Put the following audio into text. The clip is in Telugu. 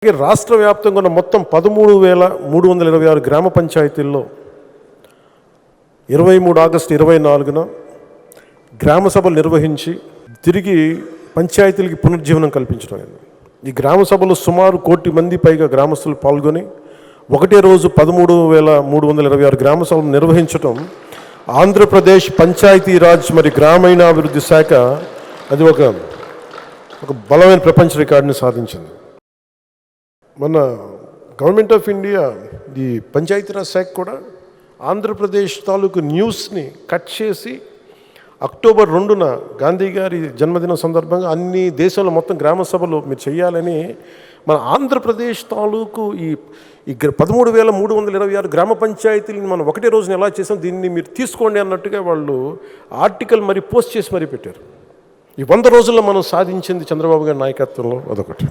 రాష్ట్ర వ్యాప్తంగా ఉన్న మొత్తం 13,326 గ్రామ పంచాయతీల్లో 23 ఆగస్టు 24న గ్రామ సభలు నిర్వహించి తిరిగి పంచాయతీలకి పునర్జీవనం కల్పించడం. ఈ గ్రామ సభలో సుమారు 1 కోటి మంది పైగా గ్రామస్తులు పాల్గొని ఒకటే రోజు 13,326 గ్రామ సభలు నిర్వహించడం ఆంధ్రప్రదేశ్ పంచాయతీరాజ్ మరి గ్రామీణాభివృద్ధి శాఖ అది ఒక బలమైన ప్రపంచ రికార్డుని సాధించింది. మన గవర్నమెంట్ ఆఫ్ ఇండియా ఈ పంచాయతీరాజ్ శాఖ కూడా ఆంధ్రప్రదేశ్ తాలూకు న్యూస్ని కట్ చేసి అక్టోబర్ 2న గాంధీ గారి జన్మదినం సందర్భంగా అన్ని దేశాల్లో మొత్తం గ్రామ సభలు మీరు చేయాలని మన ఆంధ్రప్రదేశ్ తాలూకు ఈ 13,326 గ్రామ పంచాయతీలని మనం ఒకటే రోజున ఎలా చేసాం దీన్ని మీరు తీసుకోండి అన్నట్టుగా వాళ్ళు ఆర్టికల్ మరి పోస్ట్ చేసి మరీ పెట్టారు. ఈ 100 రోజుల్లో మనం సాధించింది చంద్రబాబు గారి నాయకత్వంలో అదొకటి.